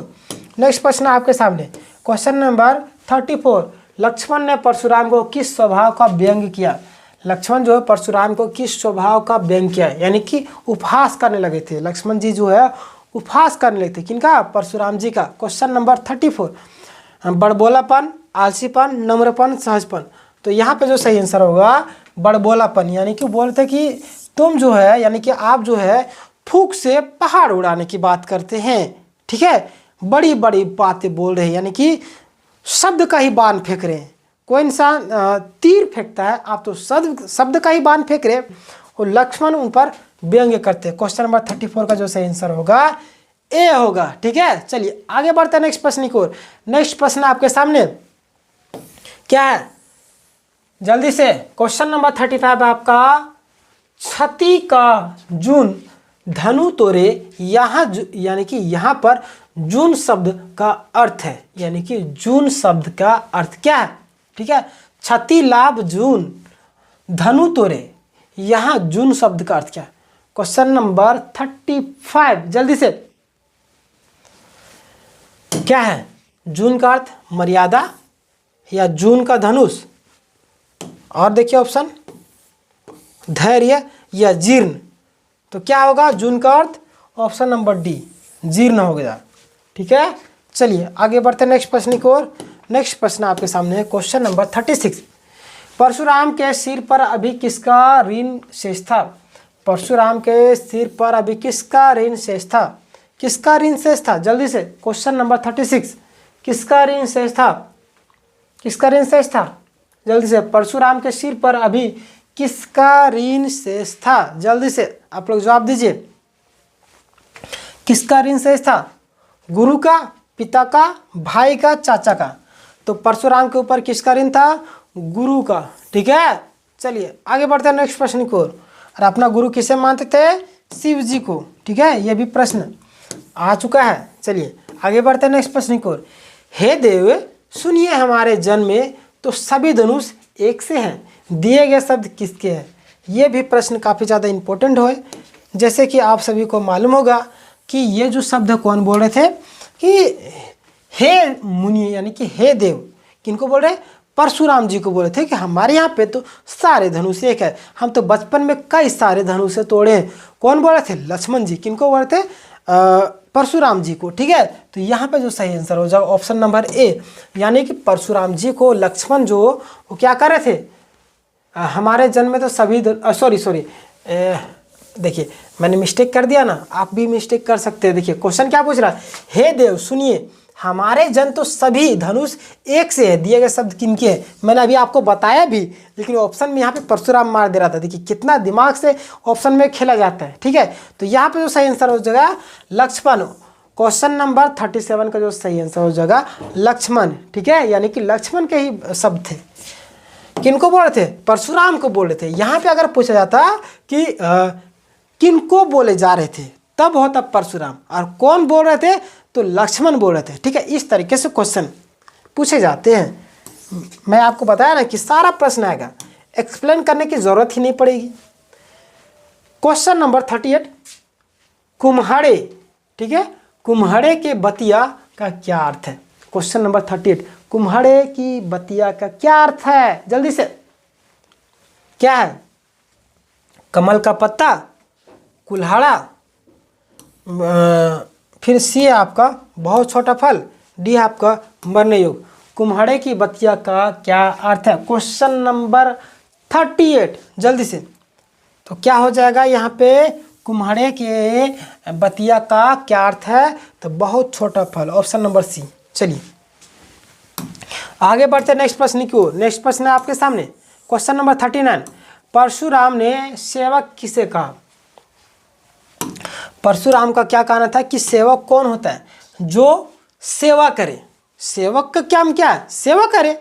नेक्स्ट प्रश्न आपके सामने क्वेश्चन नंबर 34। लक्ष्मण ने परशुराम को किस स्वभाव का व्यंग किया? लक्ष्मण जो है परशुराम को किस स्वभाव का व्यंग किया, यानी कि उपहास करने लगे थे। लक्ष्मण जी जो है उपहास करने लगे थे, किनका? परशुराम जी का। Question number 34। बड़बोलापन, आलसीपन, नम्रपन, सहजपन। तो यहाँ पे जो सही आंसर होगा बड़बोलापन, यानी कि बोलते कि तुम जो है, यानी कि आप जो है फूंक से पहाड़ उड़ाने की बात करते हैं। ठीक है, बड़ी बड़ी बातें बोल रहे हैं, यानी कि शब्द का ही बाण फेंक रहे हैं। कोई इंसान तीर फेंकता है, आप तो शब्द का ही बाण फेंक रहे हैं। और लक्ष्मण उन पर व्यंग्य करते हैं। क्वेश्चन नंबर 34 का जो सही आंसर होगा ए होगा। ठीक है, चलिए आगे बढ़ते हैं नेक्स्ट प्रश्न की ओर। नेक्स्ट प्रश्न आपके सामने क्या है, जल्दी से। क्वेश्चन नंबर 35 आपका, छति का जून धनु तोरे, यहाँ यानी कि यहाँ पर जून शब्द का अर्थ है, यानी कि जून शब्द का अर्थ क्या है? ठीक है, छति लाभ जून धनु तोरे, यहाँ जून शब्द का अर्थ क्या है? क्वेश्चन नंबर 35, जल्दी से। क्या है जून का अर्थ? मर्यादा या जून का धनुष? और देखिए ऑप्शन, धैर्य या जीर्ण। तो क्या होगा जून का अर्थ? ऑप्शन नंबर डी, जीर्ण हो गया। ठीक है, चलिए आगे बढ़ते हैं नेक्स्ट प्रश्न की ओर। नेक्स्ट प्रश्न आपके सामने है क्वेश्चन नंबर 36। परशुराम के सिर पर अभी किसका ऋण शेष था? परशुराम के सिर पर अभी किसका ऋण शेष था? किसका ऋण शेष था? जल्दी से। क्वेश्चन नंबर 36, किसका ऋण शेष था? किसका ऋण शेष था? जल्दी से। परशुराम के सिर पर अभी किसका ऋण शेष था? जल्दी से आप लोग जवाब दीजिए। किसका ऋण शेष था? गुरु का, पिता का, भाई का, चाचा का? तो परशुराम के ऊपर किसका ऋण था? गुरु का। ठीक है, चलिए आगे बढ़ते हैं नेक्स्ट प्रश्न को। और अपना गुरु किसे मानते थे? शिव जी को। ठीक है, यह भी प्रश्न आ चुका है। चलिए आगे बढ़ते हैं नेक्स्ट प्रश्न को। हे देव सुनिए, हमारे जन्म में तो सभी धनुष एक से हैं, दिए गए शब्द किसके हैं? ये भी प्रश्न काफ़ी ज़्यादा इम्पोर्टेंट है। जैसे कि आप सभी को मालूम होगा कि ये जो शब्द कौन बोल रहे थे कि हे मुनि, यानी कि हे देव, किनको बोल रहे? परशुराम जी को बोले थे कि हमारे यहाँ पे तो सारे धनुष एक है, हम तो बचपन में कई सारे धनुष तोड़े हैं। कौन बोल रहे थे? लक्ष्मण जी। किनको बोल रहे थे? परशुराम जी को। ठीक है, तो यहाँ पे जो सही आंसर हो जाएगा ऑप्शन नंबर ए, यानी कि परशुराम जी को लक्ष्मण जो वो क्या कर रहे थे? हमारे जन्म में तो सभी सॉरी देखिए मैंने मिस्टेक कर दिया ना, आप भी मिस्टेक कर सकते हैं। देखिए क्वेश्चन क्या पूछ रहा है, हे देव सुनिए, हमारे जन तो सभी धनुष एक से है, दिए गए शब्द किनके हैं? मैंने अभी आपको बताया भी, लेकिन ऑप्शन में यहाँ पे परशुराम मार दे रहा था। देखिए कितना दिमाग से ऑप्शन में खेला जाता है। ठीक है, तो यहाँ पे जो सही आंसर हो जाएगा लक्ष्मण। क्वेश्चन नंबर 37 का जो सही आंसर हो जाएगा लक्ष्मण। ठीक है, यानी कि लक्ष्मण के ही शब्द थे। किनको बोल रहे थे? परशुराम को बोल रहे थे। यहाँ पे अगर पूछा जाता कि किनको बोले जा रहे थे, तब होता परशुराम, और कौन बोल रहे थे? तो लक्ष्मण बोल रहे थे। ठीक है, इस तरीके से क्वेश्चन पूछे जाते हैं। मैं आपको बताया ना कि सारा प्रश्न आएगा, एक्सप्लेन करने की जरूरत ही नहीं पड़ेगी। Question number 38, कुम्हाड़े। ठीक है, कुम्हाड़े के बतिया का क्या अर्थ है? क्वेश्चन नंबर 38, कुम्हाड़े की बतिया का क्या अर्थ है? जल्दी से, क्या है? कमल का पत्ता, कुल्हाड़ा, फिर सी है आपका बहुत छोटा फल, डी है आपका मरने योग। कुम्हाड़े की बतिया का क्या अर्थ है? क्वेश्चन नंबर 38, जल्दी से। तो क्या हो जाएगा यहाँ पे? कुम्हाड़े के बतिया का क्या अर्थ है? तो बहुत छोटा फल, ऑप्शन नंबर सी। चलिए आगे बढ़ते नेक्स्ट प्रश्न की ओर। नेक्स्ट प्रश्न है आपके सामने क्वेश्चन नंबर 39, परशुराम ने सेवक किसे कहा? परशुराम का क्या कहना था कि सेवक कौन होता है? जो सेवा करे। सेवक का काम क्या है? सेवा करे।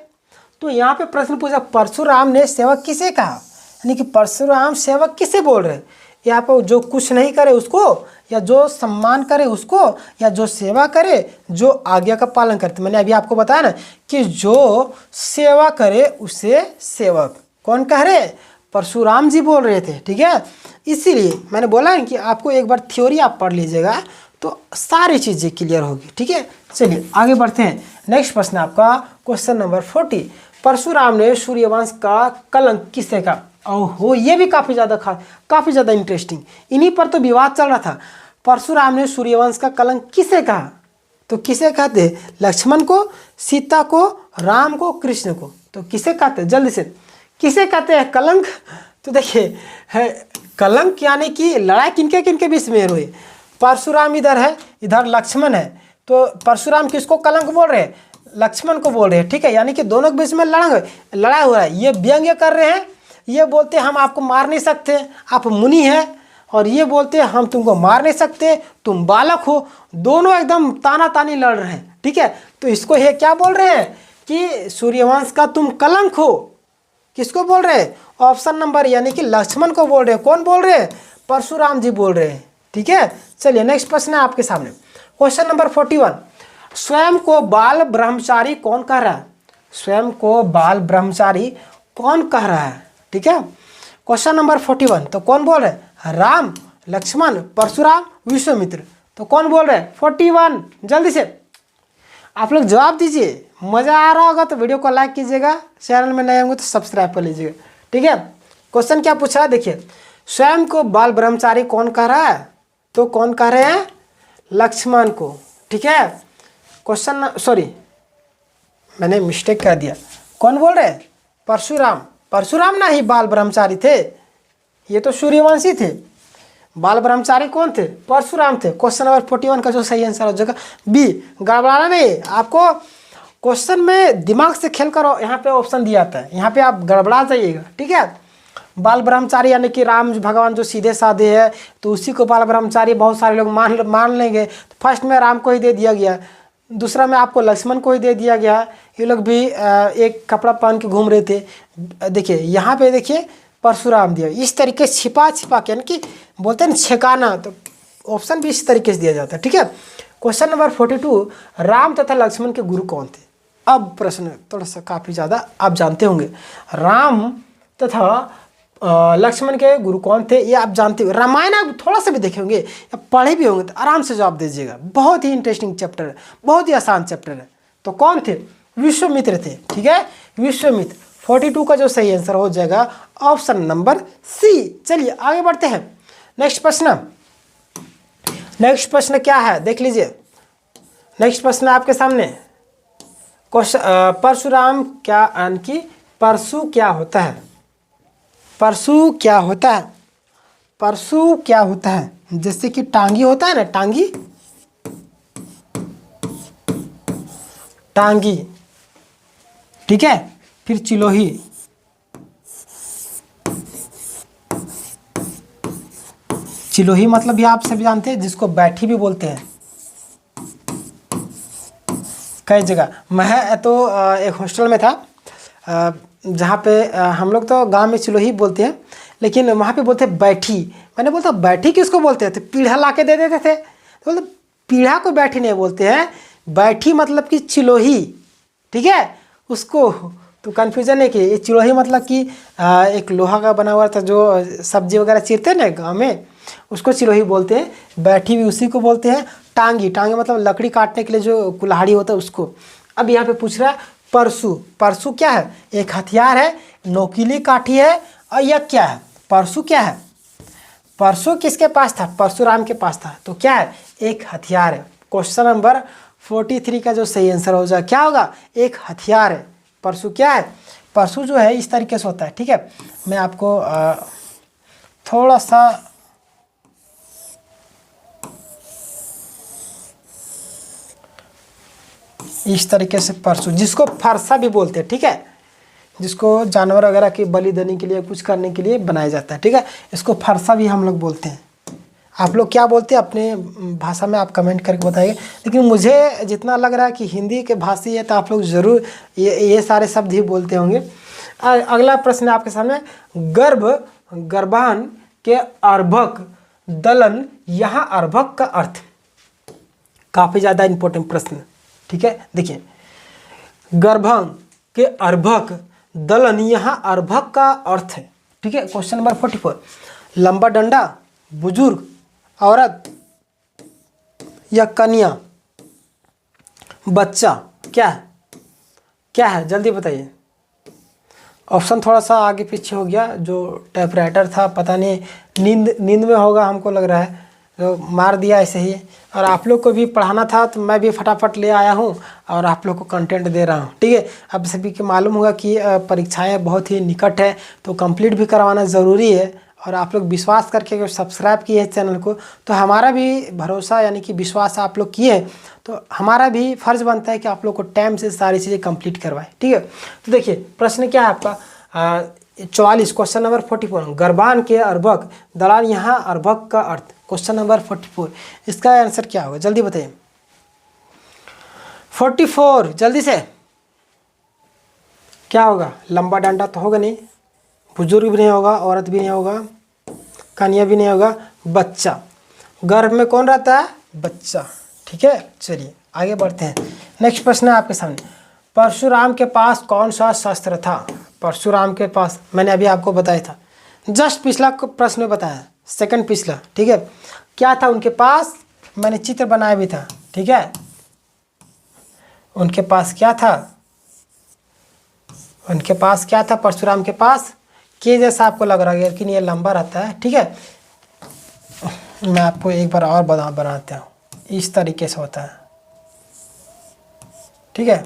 तो यहाँ पे प्रश्न पूछा परशुराम ने सेवक किसे कहा, यानी कि परशुराम सेवक किसे बोल रहे हैं? यहाँ पर जो कुछ नहीं करे उसको, या जो सम्मान करे उसको, या जो सेवा करे, जो आज्ञा का पालन करते। मैंने अभी आपको बताया ना कि जो सेवा करे उसे सेवक। कौन कह रहे? परशुराम जी बोल रहे थे, ठीक है। इसीलिए मैंने बोला है कि आपको एक बार थ्योरी आप पढ़ लीजिएगा तो सारी चीज़ें क्लियर होगी, ठीक है। चलिए आगे बढ़ते हैं। नेक्स्ट प्रश्न आपका क्वेश्चन नंबर 40, परशुराम ने सूर्यवंश का कलंक किसे कहा? ओहो, ये भी काफ़ी ज़्यादा इंटरेस्टिंग, इन्हीं पर तो विवाद चल रहा था। परशुराम ने सूर्यवंश का कलंक किसे कहा? तो किसे कहते? लक्ष्मण को, सीता को, राम को, कृष्ण को। तो किसे कहते? जल्दी से, किसे कहते हैं कलंक? तो देखिए है कलंक यानी कि लड़ाई किनके किनके बीच में हुई? परशुराम इधर है, इधर लक्ष्मण है, तो परशुराम किसको कलंक बोल रहे हैं? लक्ष्मण को बोल रहे हैं, ठीक है। यानी कि दोनों के बीच में लड़ाई हो रहा है। ये व्यंग्य कर रहे हैं, ये बोलते हैं हम आपको मार नहीं सकते, आप मुनि हैं, और ये बोलते हैं हम तुमको मार नहीं सकते, तुम बालक हो। दोनों एकदम ताना तानी लड़ रहे हैं, ठीक है। तो इसको ये क्या बोल रहे हैं कि सूर्यवंश का तुम कलंक हो। किसको बोल रहे हैं? ऑप्शन नंबर यानी कि लक्ष्मण को बोल रहे हैं। कौन बोल रहे हैं? परशुराम जी बोल रहे हैं, ठीक है। चलिए नेक्स्ट प्रश्न है आपके सामने क्वेश्चन नंबर 41, स्वयं को बाल ब्रह्मचारी कौन कह रहा है? स्वयं को बाल ब्रह्मचारी कौन कह रहा है? ठीक है, क्वेश्चन नंबर 41। तो कौन बोल रहे हैं? राम, लक्ष्मण, परशुराम, विश्वामित्र। तो कौन बोल रहे हैं? 41। जल्दी से आप लोग जवाब दीजिए। मज़ा आ रहा होगा तो वीडियो को लाइक कीजिएगा, चैनल में नए होंगे तो सब्सक्राइब कर लीजिएगा, ठीक है। क्वेश्चन क्या पूछा है देखिए, स्वयं को बाल ब्रह्मचारी कौन कह रहा है? तो कौन कह रहे हैं? लक्ष्मण को, ठीक है। क्वेश्चन सॉरी मैंने मिस्टेक कर दिया। कौन बोल रहे हैं? परशुराम। परशुराम ना ही बाल ब्रह्मचारी थे, ये तो सूर्यवंशी थे। बाल ब्रह्मचारी कौन थे? परशुराम थे। क्वेश्चन नंबर 41 का जो सही आंसर हो जाएगा बी। गड़बड़ाना नहीं, आपको क्वेश्चन में दिमाग से खेल कर यहाँ पे ऑप्शन दिया था, यहाँ पे आप गड़बड़ा जाइएगा, ठीक है। बाल ब्रह्मचारी यानी कि राम भगवान जो सीधे साधे है तो उसी को बाल ब्रह्मचारी बहुत सारे लोग मान लेंगे। तो फर्स्ट में राम को ही दे दिया गया, दूसरा में आपको लक्ष्मण को ही दे दिया गया। ये लोग भी एक कपड़ा पहन के घूम रहे थे। देखिए यहाँ पे देखिए परशुराम दिया, इस तरीके से छिपा के, यानी कि बोलते हैं ना छेकाना, तो ऑप्शन भी इस तरीके से दिया जाता है, ठीक है। क्वेश्चन नंबर 42, राम तथा लक्ष्मण के गुरु कौन थे? अब प्रश्न थोड़ा सा काफ़ी ज़्यादा आप जानते होंगे, राम तथा लक्ष्मण के गुरु कौन थे ये आप जानते हो। रामायण आप थोड़ा सा भी देखे होंगे या पढ़े भी होंगे तो आराम से जवाब दीजिएगा। बहुत ही इंटरेस्टिंग चैप्टर है, बहुत ही आसान चैप्टर है। तो कौन थे? विश्वामित्र थे, ठीक है, विश्वामित्र। 42 का जो सही आंसर हो जाएगा ऑप्शन नंबर सी। चलिए आगे बढ़ते हैं। नेक्स्ट प्रश्न क्या है देख लीजिए। नेक्स्ट प्रश्न आपके सामने परशुराम क्या यानी कि परशु क्या होता है? परशु क्या होता है? परशु क्या होता है? जैसे कि टांगी होता है ना, टांगी, ठीक है। फिर चिलोही, चिलोही मतलब ये आप सभी जानते हैं जिसको बैठी भी बोलते हैं कई जगह। मैं तो एक हॉस्टल में था जहाँ पे हम लोग तो गांव में चिलोही बोलते हैं, लेकिन वहाँ पे बोलते हैं बैठी। मैंने बोलता बैठी किसको बोलते हैं? तो पीढ़ा ला के दे देते थे। तो बोलते पीढ़ा को बैठी नहीं बोलते हैं, बैठी मतलब कि चिलोही, ठीक है। उसको तो कन्फ्यूजन है कि ये चिलोही मतलब कि एक लोहा का बना हुआ था जो सब्जी वगैरह चीरते हैं ना गाँव में, उसको चिलोही बोलते हैं। बैठी भी उसी को बोलते हैं। टांगी मतलब लकड़ी काटने के लिए जो कुल्हाड़ी होता है उसको। अब यहाँ पे पूछ रहा है परशु। परशु क्या है? एक हथियार है, नोकीली काठी है, और यह क्या है? परशु क्या है? परशु किसके पास था? परशुराम के पास था। तो क्या है? एक हथियार है। क्वेश्चन नंबर 43 का जो सही आंसर हो जाए क्या होगा? एक हथियार है। परशु क्या है? परशु जो है इस तरीके से होता है, ठीक है। मैं आपको थोड़ा सा इस तरीके से परशु, जिसको फरसा भी बोलते हैं, ठीक है, जिसको जानवर वगैरह की बलि देने के लिए, कुछ करने के लिए बनाया जाता है, ठीक है। इसको फरसा भी हम लोग बोलते हैं। आप लोग क्या बोलते हैं अपने भाषा में? आप कमेंट करके बताइए। लेकिन मुझे जितना लग रहा है कि हिंदी के भाषी है तो आप लोग ज़रूर ये सारे शब्द ही बोलते होंगे। अगला प्रश्न आपके सामने, गर्भान के अर्भक दलन, यहाँ अर्भक का अर्थ, काफ़ी ज़्यादा इंपॉर्टेंट प्रश्न, ठीक है। देखिए, गर्भांग के अर्भक दलन, यहाँ अर्भक का अर्थ है, ठीक है। क्वेश्चन नंबर 44, लंबा डंडा, बुजुर्ग, औरत या कन्या, बच्चा, क्या है? क्या है? जल्दी बताइए। ऑप्शन थोड़ा सा आगे पीछे हो गया, जो टाइपराइटर था पता नहीं नींद में होगा, हमको लग रहा है, तो मार दिया ऐसे ही। और आप लोग को भी पढ़ाना था तो मैं भी फटाफट ले आया हूँ और आप लोग को कंटेंट दे रहा हूँ, ठीक है। अब सभी को मालूम होगा कि परीक्षाएं बहुत ही निकट है, तो कंप्लीट भी करवाना ज़रूरी है। और आप लोग विश्वास करके अगर सब्सक्राइब किए हैं चैनल को, तो हमारा भी भरोसा यानी कि विश्वास आप लोग किए, तो हमारा भी फर्ज बनता है कि आप लोग को टाइम से सारी चीज़ें कंप्लीट करवाएं, ठीक है। तो देखिए, प्रश्न क्या है आपका? 44, क्वेश्चन नंबर 44, गर्भान के अर्भक दलान, यहाँ अर्भक का अर्थ। क्वेश्चन नंबर 44, इसका आंसर क्या होगा? जल्दी बताइए। 44 जल्दी से क्या होगा? लंबा डंडा तो होगा नहीं, बुजुर्ग भी नहीं होगा, औरत भी नहीं होगा, कन्या भी नहीं होगा, बच्चा। गर्भ में कौन रहता है? बच्चा, ठीक है। चलिए आगे बढ़ते हैं। नेक्स्ट प्रश्न है आपके सामने, परशुराम के पास कौन सा शस्त्र था? परशुराम के पास, मैंने अभी आपको बताया था, जस्ट पिछला प्रश्न में बताया, सेकंड पिछला, ठीक है। क्या था उनके पास? मैंने चित्र बनाया भी था, ठीक है। उनके पास क्या था? उनके पास क्या था? परशुराम के पास के जैसा आपको लग रहा है, लेकिन ये लंबा रहता है, ठीक है। मैं आपको एक बार और बनाता हूँ, इस तरीके से होता है, ठीक है।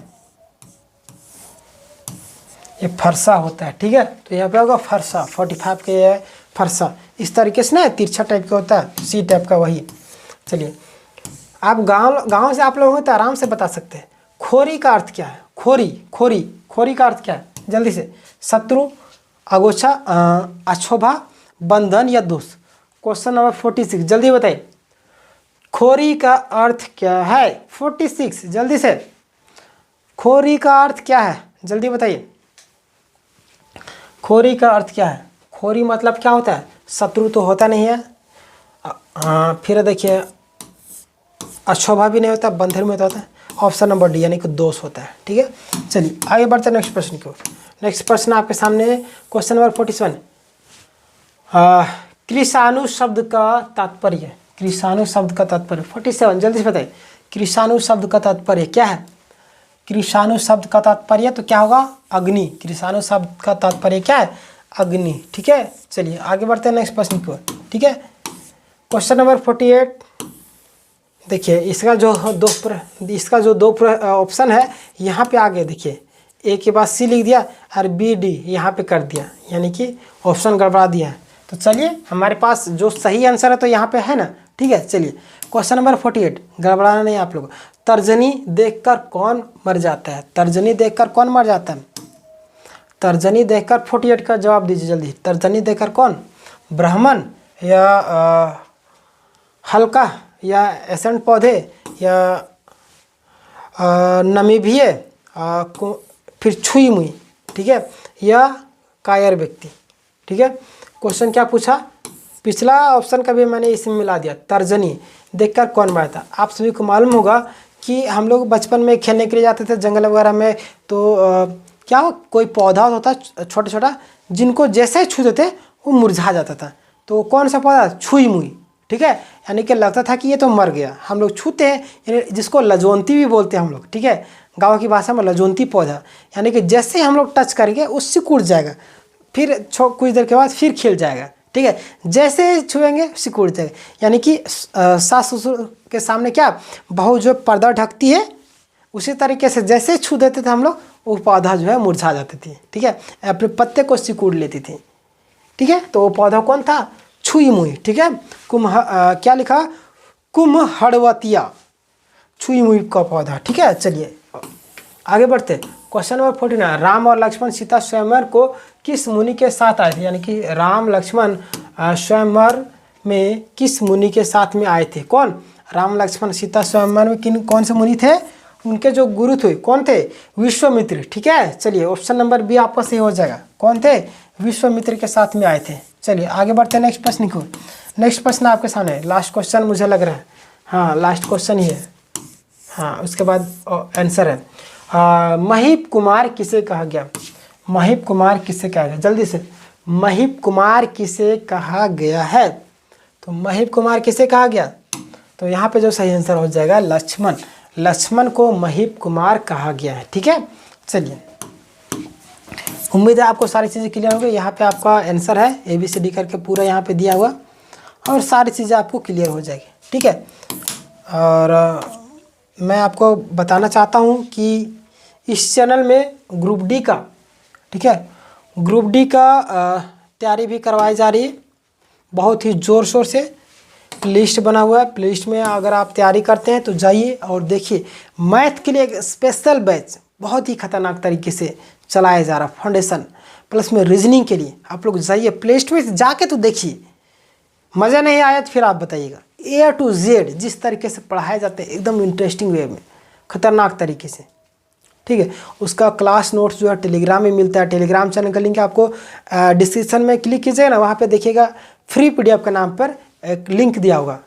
ये फरसा होता है, ठीक है। तो यहाँ पे होगा फरसा, 45 के ये फरसा, इस तरीके से ना तिरछा टाइप का होता है, सी टाइप का, वही। चलिए, आप गांव से आप लोग होंगे तो आराम से बता सकते हैं। खोरी का अर्थ क्या है? खोरी का अर्थ क्या है? जल्दी से। शत्रु, अगोछा, अछोभा, बंधन या दोष। क्वेश्चन नंबर 46 जल्दी बताइए, खोरी का अर्थ क्या है? 46 जल्दी से, खोरी का अर्थ क्या है? जल्दी बताइए, खोरी का अर्थ क्या है? खोरी मतलब क्या होता है? शत्रु तो होता नहीं है, फिर देखिए अक्षोभा भी नहीं होता, बंधन में तो होता है। ऑप्शन नंबर डी यानी कि दोष होता है, ठीक है। चलिए आगे बढ़ते हैं नेक्स्ट प्रश्न की ओर। नेक्स्ट प्रश्न आपके सामने क्वेश्चन नंबर 47, कृषाणु शब्द का तात्पर्य। कृषाणु शब्द का तात्पर्य 47 जल्दी से बताइए, कृषाणु शब्द का तात्पर्य क्या है? कृषाणु शब्द का तात्पर्य तो क्या होगा? अग्नि। कृषाणु शब्द का तात्पर्य क्या है? अग्नि, ठीक है। चलिए आगे बढ़ते हैं नेक्स्ट प्रश्न की ओर, ठीक है। क्वेश्चन नंबर 48, देखिए इसका जो दो ऑप्शन है यहाँ पे आगे देखिए, ए के बाद सी लिख दिया और बी डी यहाँ पे कर दिया, यानी कि ऑप्शन गड़बड़ा दिया है। तो चलिए हमारे पास जो सही आंसर है तो यहाँ पे है ना, ठीक है। चलिए क्वेश्चन नंबर 48, गड़बड़ाना नहीं आप लोग। तर्जनी देखकर कौन मर जाता है? तर्जनी देखकर कौन मर जाता है? तर्जनी देखकर 48 का जवाब दीजिए जल्दी। तर्जनी देखकर कौन? ब्राह्मण या हल्का या एसेंट पौधे या नमीभिये, फिर छुई मुई, ठीक है, या कायर व्यक्ति, ठीक है। क्वेश्चन क्या पूछा? पिछला ऑप्शन का भी मैंने इसमें मिला दिया, तर्जनी देखकर कौन मरता। आप सभी को मालूम होगा कि हम लोग बचपन में खेलने के लिए जाते थे जंगल वगैरह में, तो क्या हो, कोई पौधा होता छोटा छोटा, जिनको जैसे ही छूते थे वो मुरझा जाता था। तो कौन सा पौधा? छुई मुई, ठीक है, यानी कि लगता था कि ये तो मर गया। हम लोग छूते हैं, यानी जिसको लजवंती भी बोलते हैं हम लोग, ठीक है, गाँव की भाषा में लजवंती पौधा, यानी कि जैसे ही हम लोग टच करेंगे उससे सिकुड़ जाएगा, फिर कुछ देर के बाद फिर खिल जाएगा, ठीक है, जैसे छुएंगे सिकुड़ जाएगा। यानी कि सास ससुर के सामने क्या बहू जो पर्दा ढकती है, उसी तरीके से जैसे छू देते थे हम लोग वो पौधा जो है मुरझा जाती थी, ठीक है, अपने पत्ते को सिकुड़ लेती थी, ठीक है। तो वो पौधा कौन था? छुई मुई, ठीक है। क्या लिखा? कुम्हड़वतिया, छुई मुई का पौधा, ठीक है। चलिए आगे बढ़ते। क्वेश्चन नंबर 49, राम और लक्ष्मण सीता स्वयंवर को किस मुनि के साथ आए थे? यानी कि राम लक्ष्मण स्वयंवर में किस मुनि के साथ में आए थे? कौन? राम लक्ष्मण सीता स्वयंवर में कौन से मुनि थे? उनके जो गुरु थे कौन थे? विश्वामित्र, ठीक है। चलिए ऑप्शन नंबर बी आपका सही हो जाएगा। कौन थे? विश्वामित्र के साथ में आए थे। चलिए आगे बढ़ते हैं नेक्स्ट प्रश्न को। नेक्स्ट प्रश्न आपके सामने, लास्ट क्वेश्चन मुझे लग रहा है, हाँ लास्ट क्वेश्चन ही है, हाँ उसके बाद आंसर है। महीप कुमार किसे कहा गया? महीप कुमार किसे कहा गया? जल्दी से, महीप कुमार किसे कहा गया है? तो महीप कुमार किसे कहा गया? तो यहाँ पे जो सही आंसर हो जाएगा लक्ष्मण। लक्ष्मण को महीप कुमार कहा गया है, ठीक है। चलिए उम्मीद है आपको सारी चीज़ें क्लियर हो गई। यहाँ पे आपका आंसर है ABCD करके पूरा यहाँ पे दिया हुआ, और सारी चीज़ें आपको क्लियर हो जाएगी, ठीक है। और मैं आपको बताना चाहता हूँ कि इस चैनल में ग्रुप डी का, ठीक है, ग्रुप डी का तैयारी भी करवाई जा रही है बहुत ही ज़ोर शोर से। प्लेलिस्ट बना हुआ है, प्लेलिस्ट में अगर आप तैयारी करते हैं तो जाइए और देखिए। मैथ के लिए एक स्पेशल बैच बहुत ही खतरनाक तरीके से चलाया जा रहा, फाउंडेशन प्लस में रीजनिंग के लिए। आप लोग जाइए प्लेलिस्ट में जाके तो देखिए, मज़ा नहीं आया तो फिर आप बताइएगा। A to Z जिस तरीके से पढ़ाए जाते हैं एकदम इंटरेस्टिंग वे में, खतरनाक तरीके से, ठीक है। उसका क्लास नोट्स जो है टेलीग्राम में मिलता है। टेलीग्राम चैनल का लिंक आपको डिस्क्रिप्शन में क्लिक कीजिएगा ना, वहाँ पे देखिएगा फ्री PDF के नाम पर एक लिंक दिया होगा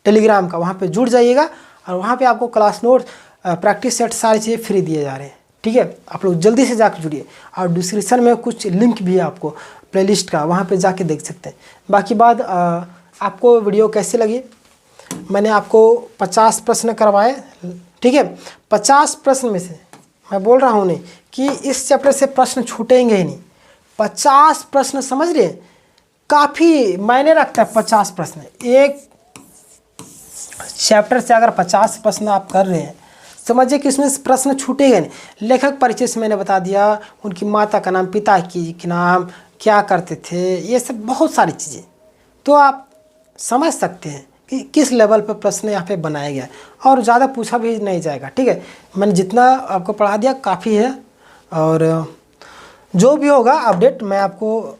टेलीग्राम का, वहाँ पे जुड़ जाइएगा और वहाँ पे आपको क्लास नोट्स प्रैक्टिस सेट सारी चीज़ें फ्री दिए जा रहे हैं, ठीक है। आप लोग जल्दी से जाकर जुड़िए, और डिस्क्रिप्शन में कुछ लिंक भी है आपको प्लेलिस्ट का, वहाँ पे जाके देख सकते हैं। बाकी बात आपको वीडियो कैसी लगी? मैंने आपको 50 प्रश्न करवाए, ठीक है। 50 प्रश्न में से मैं बोल रहा हूँ नहीं कि इस चैप्टर से प्रश्न छूटेंगे ही नहीं। 50 प्रश्न समझ रहे, काफ़ी मायने रखता है 50 प्रश्न। एक चैप्टर से अगर 50 प्रश्न आप कर रहे हैं, समझिए कि इसमें प्रश्न छूटेगा नहीं। लेखक परिचय से मैंने बता दिया, उनकी माता का नाम, पिता की नाम, क्या करते थे, ये सब बहुत सारी चीज़ें, तो आप समझ सकते हैं कि किस लेवल पर प्रश्न यहाँ पे बनाया गया, और ज़्यादा पूछा भी नहीं जाएगा, ठीक है। मैंने जितना आपको पढ़ा दिया काफ़ी है, और जो भी होगा अपडेट मैं आपको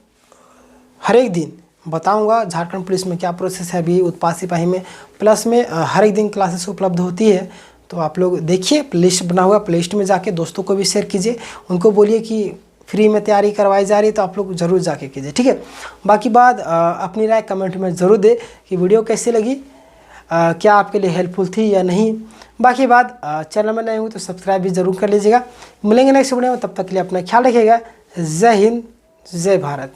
हर एक दिन बताऊंगा। झारखंड पुलिस में क्या प्रोसेस है अभी, उत्पाद सिपाही में, प्लस में हर एक दिन क्लासेस उपलब्ध होती है। तो आप लोग देखिए, प्लेलिस्ट बना हुआ, प्लेलिस्ट में जाके दोस्तों को भी शेयर कीजिए, उनको बोलिए कि फ्री में तैयारी करवाई जा रही है, तो आप लोग ज़रूर जाके कीजिए, ठीक है। बाकी बात अपनी राय कमेंट में ज़रूर दे कि वीडियो कैसी लगी, क्या आपके लिए हेल्पफुल थी या नहीं। बाकी बात चैनल में नए हो तो सब्सक्राइब भी ज़रूर कर लीजिएगा। मिलेंगे नेक्स्ट वीडियो में, तब तक के लिए अपना ख्याल रखिएगा। जय हिंद, जय भारत।